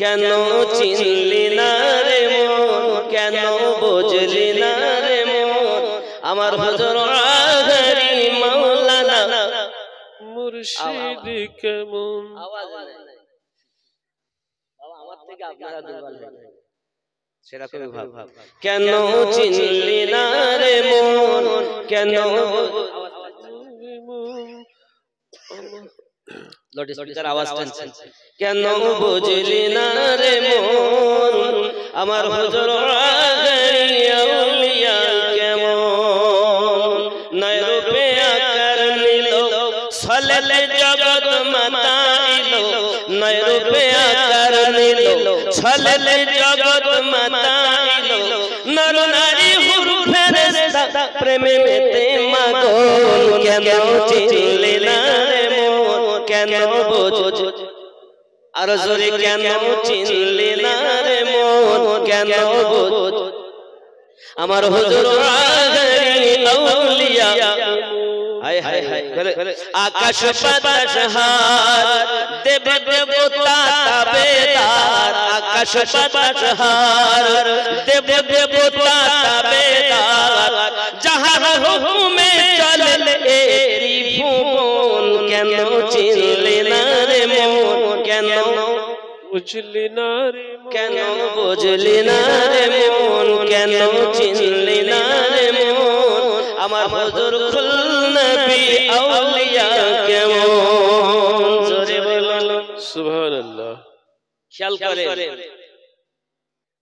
কেন চিনলি না রে মন, কেন বুঝলি না রে মন, আমার হুজুর আজহারি মাওলানা মুর্শিদ কেমন। আওয়াজ নাই বাবা, আমার থেকে আপনারা দুর্বল হয়ে সেরকমই ভাব। কেন চিনলি না রে মন, কেন লডিস্পিকার আওয়াজ টানছে, কেন বুঝলি না রে মন, আমার হুজুর আজহারি আউলিয়া কেমন। নয় রূপে আকার নিল ছলে জগৎ মাতাইল, নয় রূপে আকার নিল ছলে জগৎ মাতাইল, নর নারী হুরু ফেরেশতা প্রেমে মেতে মাগন। কেন চিনলি না রে মন, কেন বুঝ আর জোরে কেন চিনলি না রে মন, কেন বুঝ আমার হুজুর আজহারি আউলিয়া। হায় হায় হায় আকাশ বাতাস হার দেব দেবতা তাবেদার, আকাশ বাতাস হার দেব দেবতা তাবেদার, যাহার হুকুমে চলে এরি ভুবন। কেন চিনলি না রে মন, কেন বুঝলি না রে মন, কেন বুঝলি না রে মন, কেন চিনলি না রে মন, আমার হুজুর কুল নবী আউলিয়া কেমন। জোরে বলো সুবহানাল্লাহ। খেয়াল করে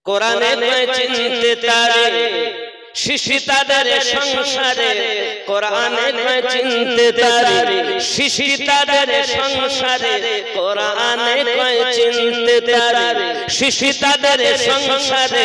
কোরআনে নয় চিনতে তারে শিশি তাদের সংসারে, কোরআনে নয় চিনতে তারে শিশি তাদের সংসারে, কোরআনে নয় চিনতে তারে শিশি তাদের সংসারে,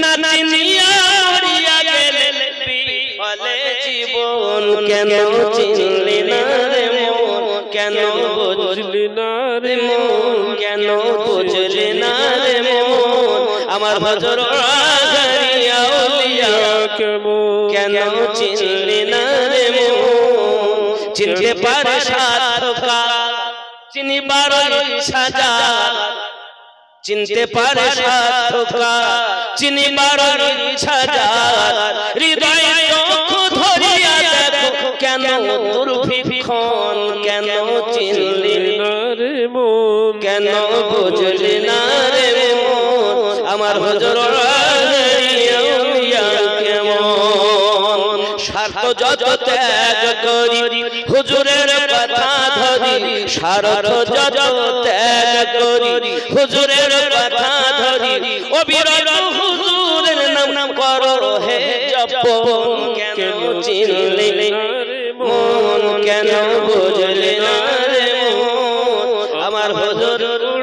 না চিনিয়া উড়িয়া গেলে বিফলে জীবন। কেন চিনলি না রে মন, কেন বুঝলি না রে মন, কেন বুঝলি না রে মন, আমার হুজুর আজহারি আউলিয়া কেমন। কেন চিনলি না রে মন। চিনতে পারে সাধকা চিনিবার সাজা, চিনতে পারে সাধকা চিনিবার সাজা, হৃদয় চোখ ধরিয়া দেখো কেন দুর্ভিক্ষণ। কেন চিনলি না রে মন, কেন বুঝলি না রে মন, আমার হুজুর আজহারি আউলিয়া কেমন। স্বার্থ যত ত্যাগ করি হুজুরের কথা ধরি, স্বার্থ যত ত্যাগ করি হুজুরের কথা ধরি, অবিরত হুজুরের নাম করো হে জপন। কেন চিনলি না রে মন, কেন বুঝলি না রে মন, আমার হুজুর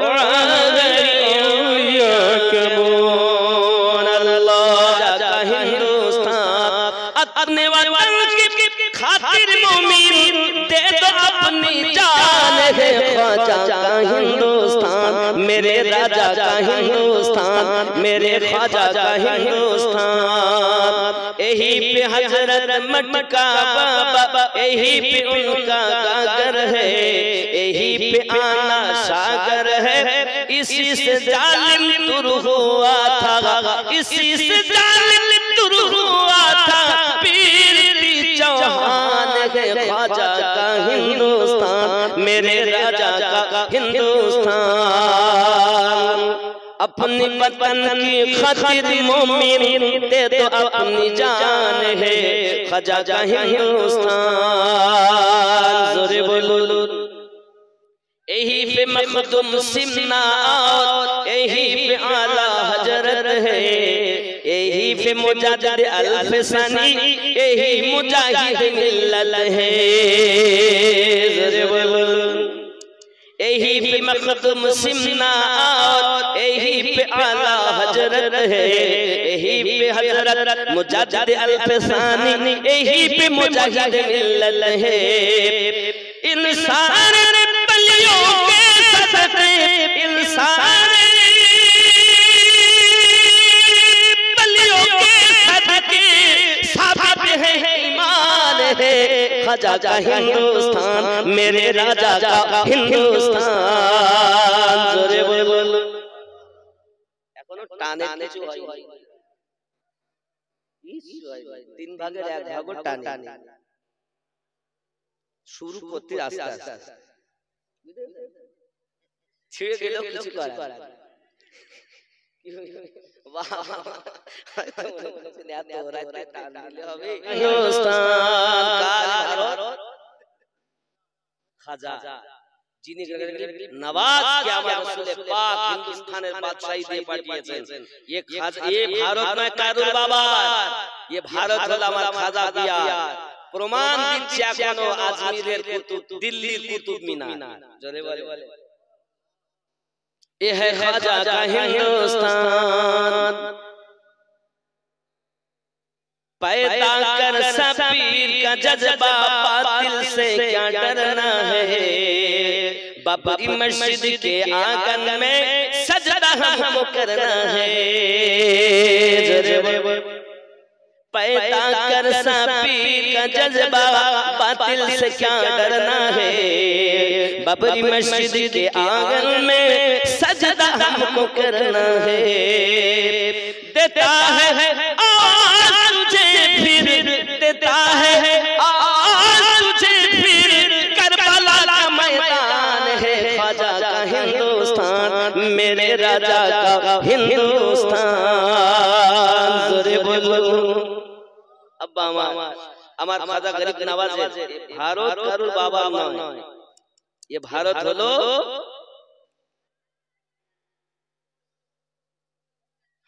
আজহারি আউলিয়া কেমন। আল্লাহ জাকা হিন্দুস্তান अपने वतन की खातिर मोमिन दे दो अपनी जान है, ख्वाजा का हिंदुस्तान मेरे राजा का हिंदुस्तान, मेरे ख्वाजा का हिंदुस्तान। यही पे हजरत मटका बाबा, यही पे उनका गागर है, यही पे आना सागर है, इसी से जालिम दूर हुआ था, इसी से जालिम दूर हुआ था, पीर चौहान है ख्वाजा का हिंदुस्तान, मेरे राजा का हिंदुस्तान। अपनी वतन की खातिर मोमिन दे दो अपनी जान है, ख्वाजा का हिंदुस्तान। जोरे बोलो यही पे मखदूम सिमनात, यही पे आला हजरत है, यही पे मुजाहिद अल्फसानी, यही मुजाहिद मिल्लत है। यही पे मखदूम सिमनात, यही पे आला हजरत है, यही पे हजरत मुजाहिद अल्फसानी, यही पे मुजाहिद मिल्लत है। इंसान बलियों के सदके, इंसान बलियों के सदके साबित है ईमान है, ख्वाजा का हिंदुस्तान मेरे राजा का हिंदुस्तान। जोरे बोलो এখনো টানে কিছু হয় তিন ভাগের এক ভাগও টানে শুরু করতে আস্তে আস্তে ছিঁড়ে গেল কিছু করার যিনি নवाज के আমার रसूल पाक हिंदुस्ताনের बादशाही দিয়ে পাঠিয়েছেন ये भारत में कारुल बाबा ये भारत হলো আমার খাজা দিয়া প্রমাণ দিচ্ছে এখনো আজমিরের কুতুব দিল্লির কুতুব মিনার জোরে বলে ये है ख्वाजा का हिंदुस्तान पैदा कर सबीर का जज्बा बातिल से क्या डरना है बाबरी मस्जिद के आंगन में सजदा हमको करना है पैदा कर सबीर का जज्बा बातिल से क्या डरना है बाबरी मस्जिद के आंगन में सजदा हमको करना है देता है आज तुझे फिर देता है आज तुझे फिर करबला का मैदान है ख्वाजा का हिंदुस्तान मेरे राजा का हिंदुस्तान जोरे बोलो अब्बा আমার খাজা গরিব নওয়াজের ভারত কারুর বাবা নয় ये भारत হলো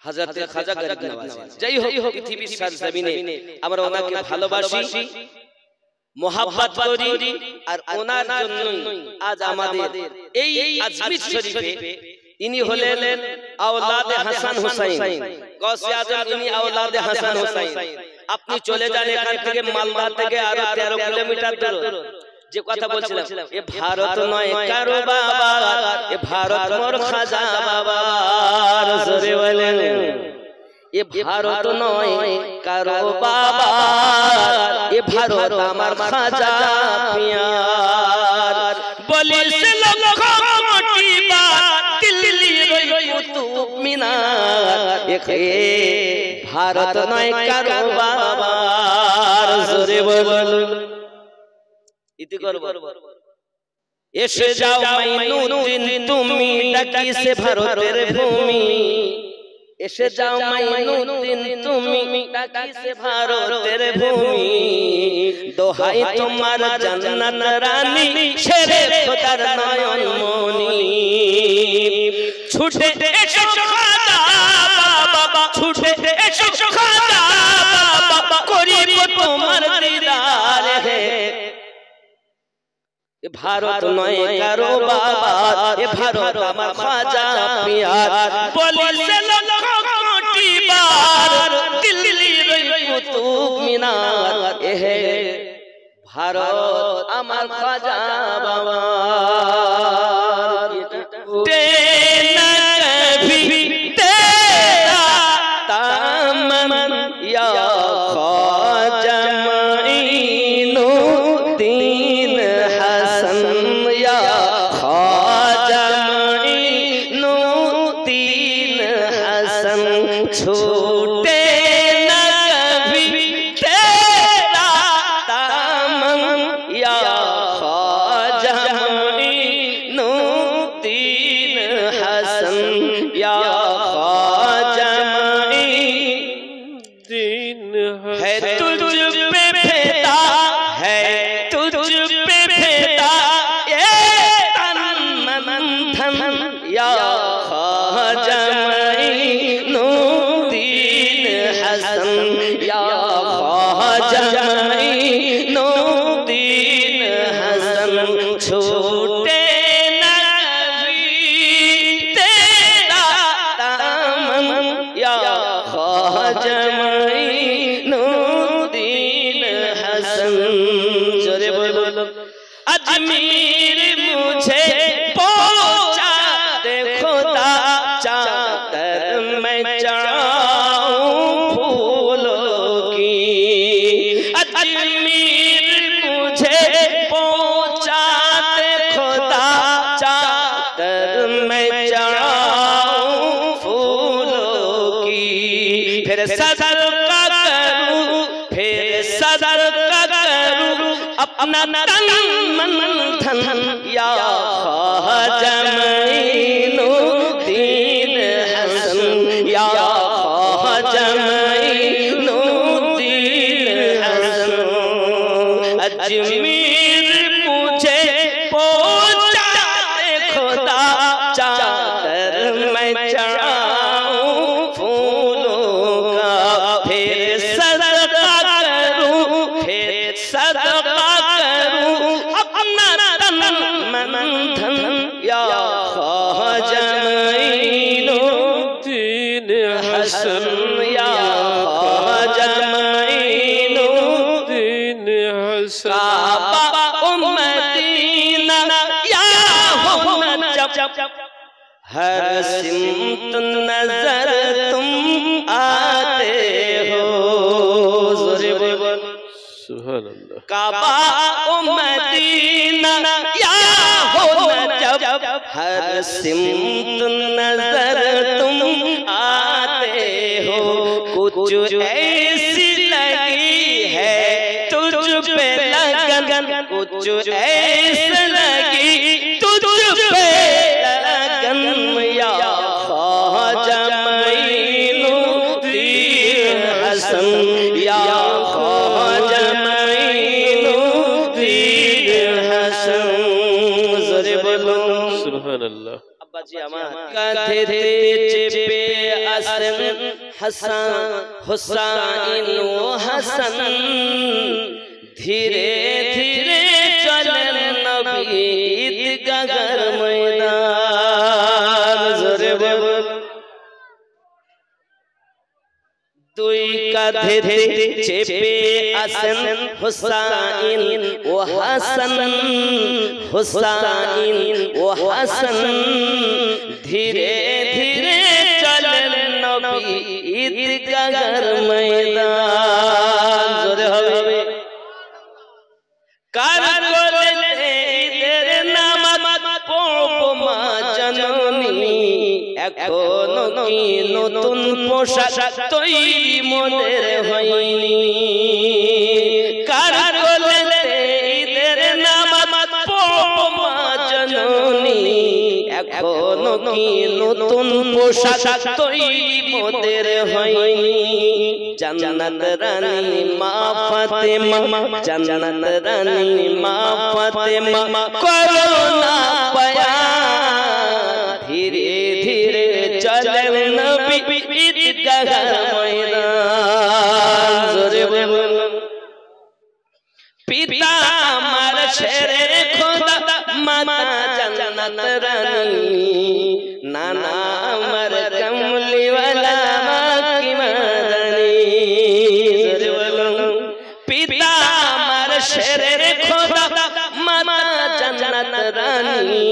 হযরত খাজা গরিব নওয়াজ যাই হোক পৃথিবীর সরজমিনে আমরা ওনাকে ভালোবাসি মোহাব্বত করি আর ওনার জন্যই আজ আমাদের এই আজমির শরীফে ইনি হলেন আওলাদে হাসান হুসাইন গৌসে আজম ইনি আওলাদে হাসান হুসাইন আপনি চলে যান এখান থেকে মালদা থেকে আরো 13 কিলোমিটার দূর যে কথা বলছিলাম এ ভারত নয় কারো বাবা এ ভারত মোর খাজা বাবার জোরে বলেন এ ভারত নয় কারো বাবা এ ভারত আমার খাজা পিয়ার বলিস লক্ষ কোটি বার দিল্লির কুতুব মিনার এ ভারত নয় কারো বাবার জোরে বলেন इति करब এসে যাও মাইনুদ্দিন তুমি ডাকি সে ভারতের ভূমি এসে যাও মাইনুদ্দিন তুমি ডাকি সে ভারতের ভূমি দোহাই তোমার জান্নাত রানী শেরে খোদার নয়ন মনি ছুটে এসো খাজা বাবা ছুটে এসো খাজা বাবা করিব তোমার দিদার হে भारत नय कारो बाबा ए भारत আমার খাজা পিয়ার বলিছে লক্ষ কোটি বার দিল্লির কুতুব মিনার এ ভারত আমার খাজা বাবা তেনা কভি তেরা তামন ইয়া খাজা মাইনুদ্দিন छूटे न कभी तेरा दामन या ख्वाजा माइनुद्दीन हसन या ख्वाजा माइनुद्दीन है तुझ पे फिदा है तुझ पे फिदा ये तन मन धन या ख्वाजा या ख्वाजा माइनुद्दीन हसन छूटे न कभी तेरा दामन या ख्वाजा माइनुद्दीन हसन जोरे बोलो अजमीर मुझे पहुंचा दे खुदा चादर मैं अजमीर मुझे पहुंचा दे खुदा चादर मैं चढ़ाऊं फूलों सदका करूं फिर सदका करूं अपना तन मन धन या ख्वाजा मोइनुद्दीन हसन या ख्वाजा मोइनुद्दीन हसन अजमेर मुझे पहुंचा दे खुदा चादर मैं चढ़ाऊं फूलों का फिर सदका करूं फिर सदका करूं अपना तन मन धन या ख्वाजा मोइनुद्दीन हसन या ख्वाजा मोइनुद्दीन हसन काबा मदीना या हो नजब हर सिमत नजर तुम आते हो सुभान अल्लाह काबा मदीना या हो नजब हर सिमत नजर तुम आते हो कुछ ऐसी लगी है तुझ पे लगन कुछ ऐसी लगी तुझ पे लगन या ख्वाजा मोइनुद्दीन हसन या ख्वाजा मोइनुद्दीन हसन ज़ोरे बोलो सुभान अल्लाह अब्बा जी আমার কাঁধে চেপে আসেন হাসান হুসাইন ও হাসান ধীরে ধীরে চলেন নবী ঈদগাহর ময়দান জোরে বল দুই কাঁধে চেপে আসেন হুসাইন ও হাসান হুসাইন ও হাসান ধীরে ধীরে চলেন নবী ঈদগাহর ময়দান জোরে হবে কার কোলে ঈদের নামাজ পড়বো মা জননী এখনো কি নতুন পোশাক তৈরি মোদের হয়নি কার কোলে ঈদের নামাজ পড়বো মা জননী এখনো কি নতুন পোশাক তৈরি মোদের হয়নি জান্নাত রানী মা ফাতেমা জান্নাত রানী মা ফাতেমা করোনা পায়া ধীরে ধীরে চলেন নবী ঈদগাহর ময়দান জোরে বলুন পিতা আমার শেরে খোদা মাতা জান্নাত রানী নানা আমার কমলি वाला মাকি মাদানী জোরে বলুন পিতা আমার শেরে খোদা মাতা জান্নাত রানী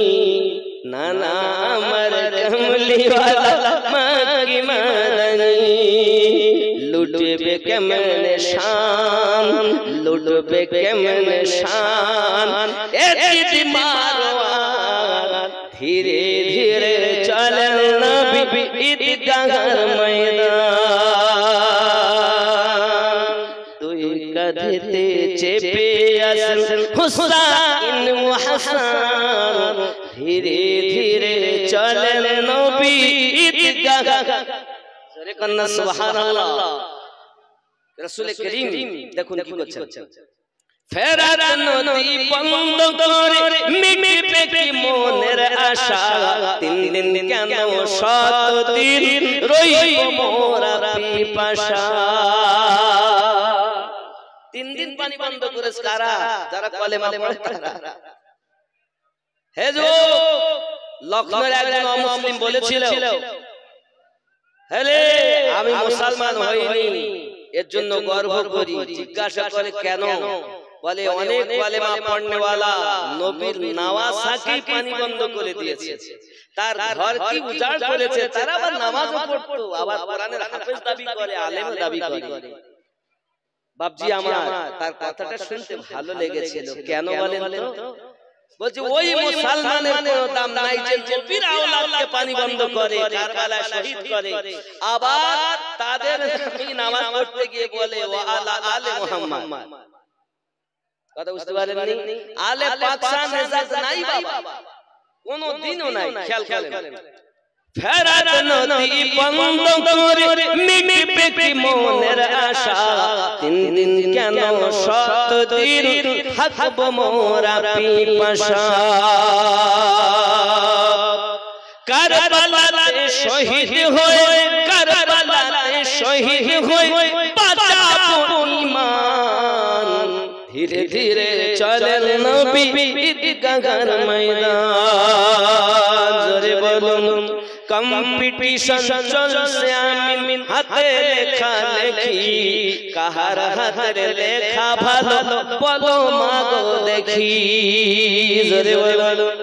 নানা আমার কমলি वाला মাকি মাদানী লুটবে কেমনে শান লুটবে কেমনে শান ঈদ মারওয়ান ধীরে ধীরে চলেন নবী ঈদগাহর ময়দান দুই কাঁধেতে চেপে আসেন হুসাইন ও হাসান ধীরে ধীরে চলেন নবী ঈদগাহ জোরে কন্না সুবহানাল্লাহ রাসূল করিম দেখুন কি করছেন ফেরাত নদী বন্ধ করে মিটবে কি মনের আশা তিন দিন কেন শত দিন রইব মোরা পিপাসা তিন দিন পানি বন্ধ করেছে কারা যারা কলেমা পড়ে তারা হে যো লখনৌর একজন মুসলিম বলেছিল হেলে আমি মুসলমান হইনি এর জন্য গর্ব করি জিজ্ঞাসা করে কেন বলে অনেক কালেমা পড়নে वाला নবীর নওয়াসাকে পানি বন্ধ করে দিয়েছে তার ঘর কি উজাড় করেছে তারা আবার নামাজও পড়তো আবার কোরআনের হাফেজ দাবি করে আলেম দাবি করে বাপজি আমার তার কথাটা শুনতে ভালো লেগেছিল কেন বলেন তো বলছি ওই মুসলমানের কোনো দাম নাই যে নবীর আওলাদকে পানি বন্ধ করে, কারবালায় শহীদ করে, আবার তাদের নামাজ পড়তে গিয়ে বলে ওয়া আলা আলে মুহাম্মদ। কথা বুঝতে পারেননি? আলে পাকসান নেজাত নাই বাবা, কোনো দিনও নাই। খেয়াল করেন ফেরাত নদী বন্ধ করে মিটবে কি মনের আশা, তিন দিন কেন শত দিন থাকব মোরা পিপাসা। কারবালাতে শহীদ হয়ে, কারবালাতে শহীদ হয়ে বাঁচাবো ঈমান, ধীরে ধীরে চলেন নবী ঈদগাহর ময়দান। জোরে বলুন কম্পিটিশন চলছে আমিন হাতে লেখা লেখি, কাহার হাতের লেখা ভালো বলো মাগো দেখি। জোরে বলুন